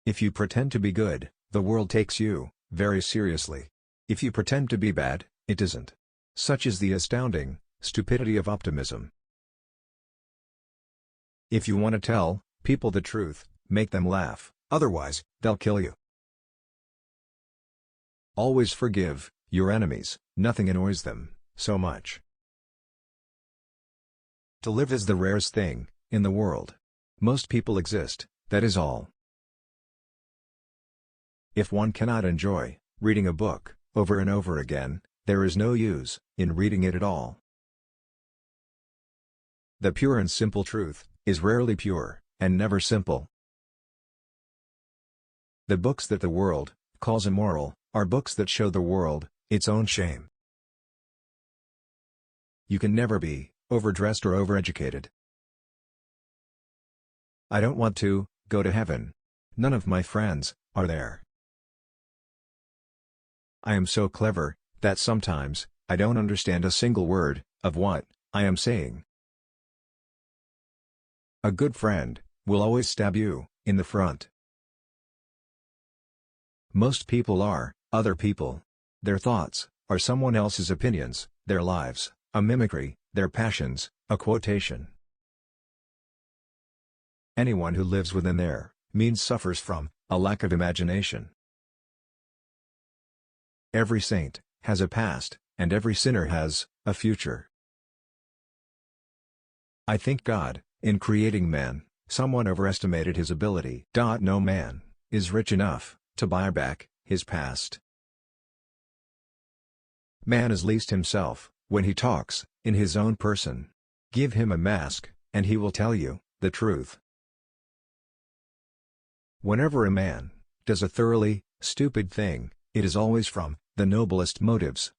If you pretend to be good, the world takes you very seriously. If you pretend to be bad, it doesn't. Such is the astounding stupidity of optimism. If you want to tell people the truth, make them laugh, otherwise, they'll kill you. Always forgive your enemies, nothing annoys them so much. To live is the rarest thing in the world. Most people exist, that is all. If one cannot enjoy reading a book over and over again, there is no use in reading it at all. The pure and simple truth is rarely pure, and never simple. The books that the world calls immoral are books that show the world its own shame. You can never be overdressed or overeducated. I don't want to go to heaven. None of my friends are there. I am so clever that sometimes I don't understand a single word of what I am saying. A good friend will always stab you in the front. Most people are other people. Their thoughts are someone else's opinions, their lives a mimicry, their passions a quotation. Anyone who lives within their means suffers from a lack of imagination. Every saint has a past, and every sinner has a future. I think God, in creating man, someone overestimated his ability. No man is rich enough to buy back his past. Man is least himself when he talks in his own person. Give him a mask, and he will tell you the truth. Whenever a man does a thoroughly stupid thing, it is always from the noblest motives.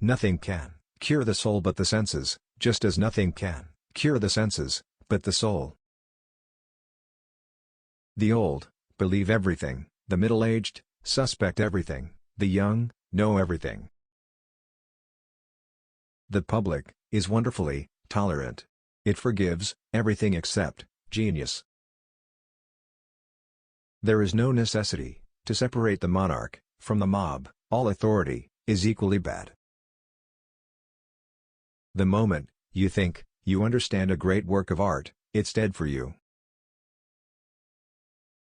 Nothing can cure the soul but the senses, just as nothing can cure the senses but the soul. The old believe everything, the middle-aged suspect everything, the young know everything. The public is wonderfully tolerant. It forgives everything except genius. There is no necessity to separate the monarch from the mob. All authority is equally bad. The moment you think you understand a great work of art, it's dead for you.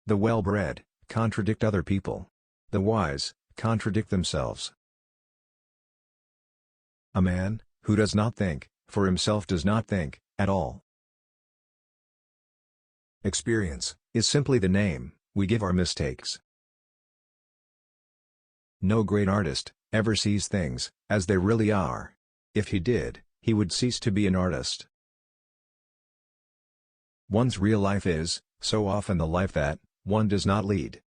The well-bred contradict other people. The wise contradict themselves. A man who does not think for himself does not think at all. Experience is simply the name we give our mistakes. No great artist ever sees things as they really are. If he did, he would cease to be an artist. One's real life is so often the life that one does not lead.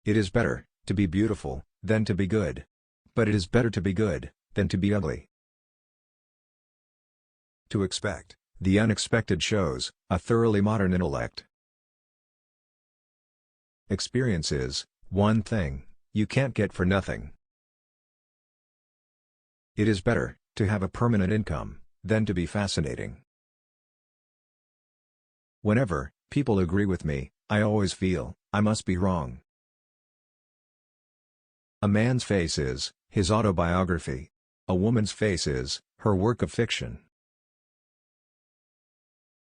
It is better to be beautiful than to be good. But it is better to be good than to be ugly. To expect the unexpected shows a thoroughly modern intellect. Experience is one thing you can't get for nothing. It is better to have a permanent income than to be fascinating. Whenever people agree with me, I always feel I must be wrong. A man's face is his autobiography. A woman's face is her work of fiction.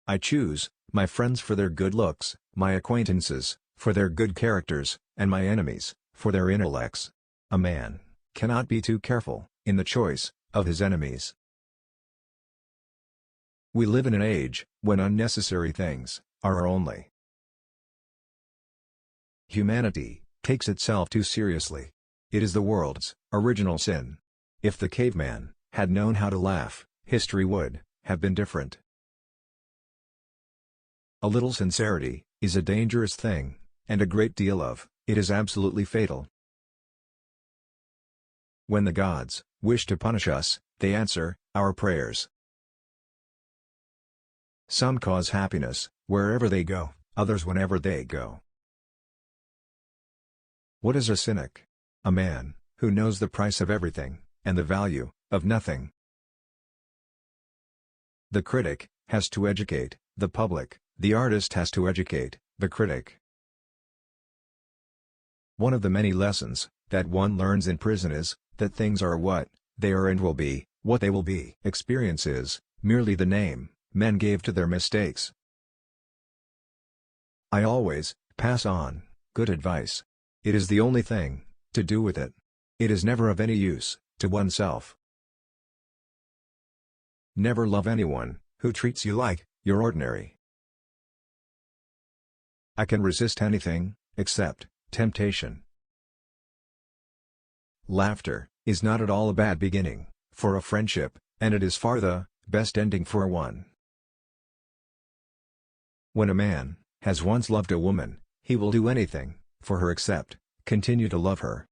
I choose my friends for their good looks, my acquaintances for their good characters, and my enemies for their intellects. A man cannot be too careful in the choice of his enemies. We live in an age when unnecessary things are our only. Humanity takes itself too seriously. It is the world's original sin. If the caveman had known how to laugh, history would have been different. A little sincerity is a dangerous thing, and a great deal of it is absolutely fatal. When the gods wish to punish us, they answer our prayers. Some cause happiness wherever they go, others whenever they go. What is a cynic? A man who knows the price of everything and the value of nothing. The critic has to educate the public The artist has to educate the critic. One of the many lessons that one learns in prison is that things are what they are and will be what they will be. Experience is merely the name men gave to their mistakes. I always pass on good advice. It is the only thing to do with it. It is never of any use to oneself. Never love anyone who treats you like you're ordinary. I can resist anything except temptation. Laughter is not at all a bad beginning for a friendship, and it is far the best ending for one. When a man has once loved a woman, he will do anything for her except continue to love her.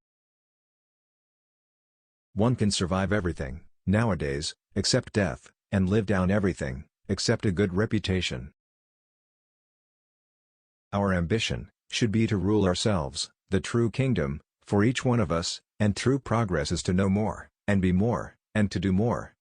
One can survive everything nowadays except death, and live down everything except a good reputation. Our ambition should be to rule ourselves, the true kingdom, for each one of us, and true progress is to know more, and be more, and to do more.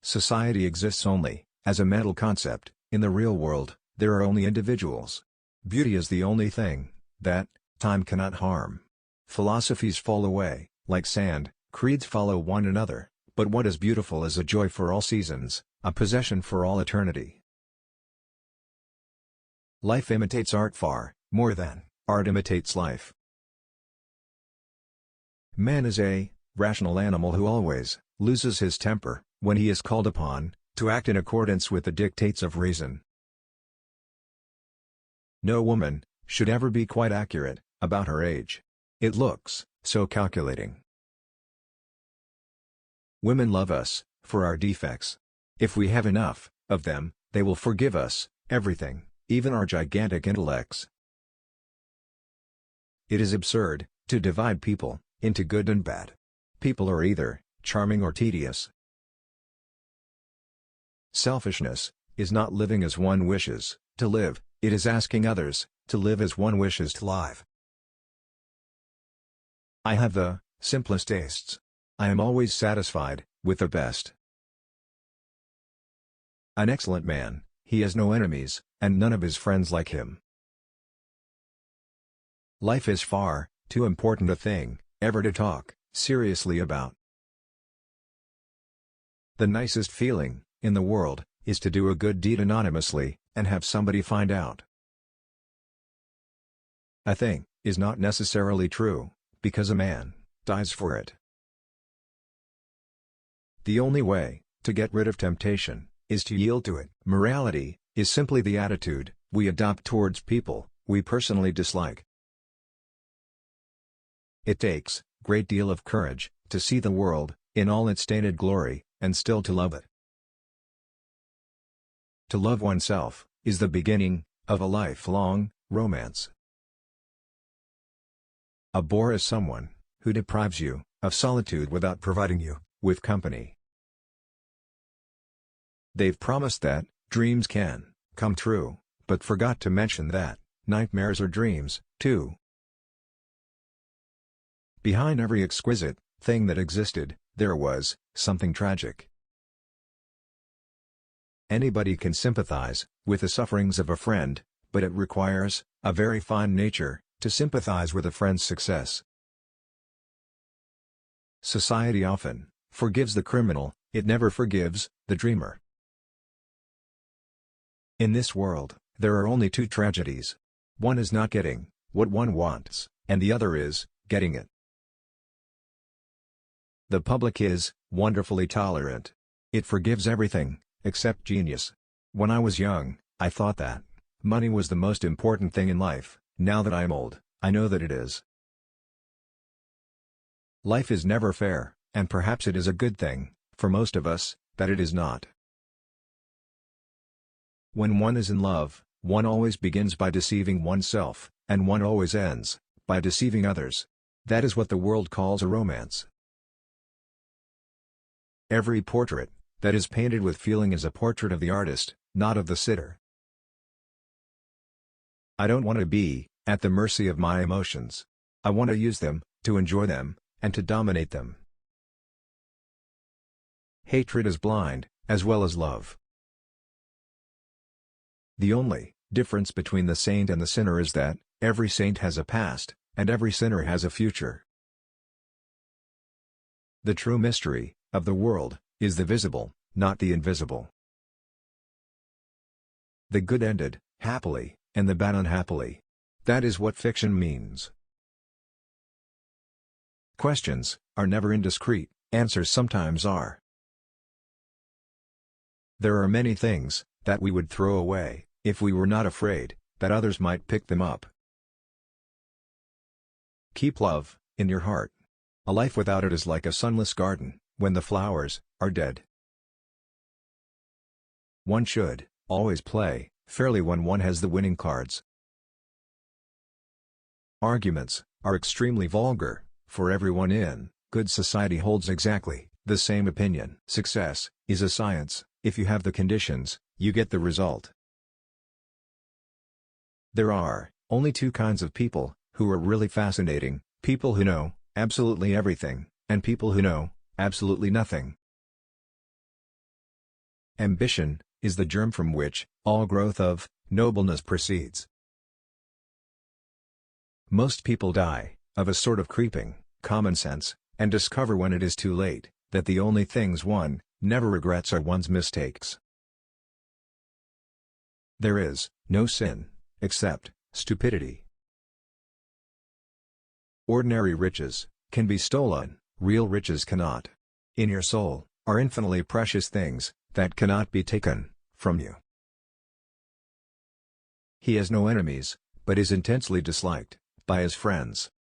Society exists only as a mental concept. In the real world, there are only individuals. Beauty is the only thing that time cannot harm. Philosophies fall away like sand, creeds follow one another, but what is beautiful is a joy for all seasons, a possession for all eternity. Life imitates art far more than art imitates life. Man is a rational animal who always loses his temper when he is called upon to act in accordance with the dictates of reason. No woman should ever be quite accurate about her age. It looks so calculating. Women love us for our defects. If we have enough of them, they will forgive us everything, even our gigantic intellects. It is absurd to divide people into good and bad. People are either charming or tedious. Selfishness is not living as one wishes to live, it is asking others to live as one wishes to live. I have the simplest tastes. I am always satisfied with the best. An excellent man, he has no enemies, and none of his friends like him. Life is far too important a thing ever to talk seriously about. The nicest feeling in the world is to do a good deed anonymously and have somebody find out. A thing is not necessarily true because a man dies for it. The only way to get rid of temptation is to yield to it. Morality is simply the attitude we adopt towards people we personally dislike. It takes great deal of courage to see the world in all its stained glory and still to love it. To love oneself is the beginning of a lifelong romance. A bore is someone who deprives you of solitude without providing you with company. They've promised that dreams can come true, but forgot to mention that nightmares are dreams, too. Behind every exquisite thing that existed, there was something tragic. Anybody can sympathize with the sufferings of a friend, but it requires a very fine nature to sympathize with a friend's success. Society often forgives the criminal, it never forgives the dreamer. In this world, there are only two tragedies. One is not getting what one wants, and the other is getting it. The public is wonderfully tolerant. It forgives everything except genius. When I was young, I thought that money was the most important thing in life. Now that I am old, I know that it is. Life is never fair, and perhaps it is a good thing, for most of us, that it is not. When one is in love, one always begins by deceiving oneself, and one always ends by deceiving others. That is what the world calls a romance. Every portrait that is painted with feeling is a portrait of the artist, not of the sitter. I don't want to be at the mercy of my emotions. I want to use them, to enjoy them, and to dominate them. Hatred is blind, as well as love. The only difference between the saint and the sinner is that every saint has a past, and every sinner has a future. The true mystery of the world is the visible, not the invisible. The good ended happily, and the bad unhappily. That is what fiction means. Questions are never indiscreet, answers sometimes are. There are many things that we would throw away if we were not afraid that others might pick them up. Keep love in your heart. A life without it is like a sunless garden when the flowers are dead. One should always play fairly when one has the winning cards. Arguments are extremely vulgar, for everyone in good society holds exactly the same opinion. Success is a science. If you have the conditions, you get the result. There are only two kinds of people who are really fascinating: people who know absolutely everything, and people who know absolutely nothing. Ambition is the germ from which all growth of nobleness proceeds. Most people die of a sort of creeping common sense, and discover when it is too late that the only things one never regrets are one's mistakes. There is no sin except stupidity. Ordinary riches can be stolen, real riches cannot. In your soul are infinitely precious things that cannot be taken from you. He has no enemies, but is intensely disliked by his friends.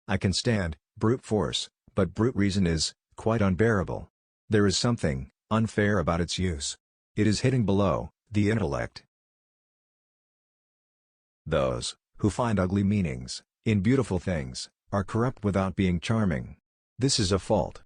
I can stand brute force, but brute reason is quite unbearable. There is something unfair about its use. It is hidden below the intellect. Those who find ugly meanings in beautiful things are corrupt without being charming. This is a fault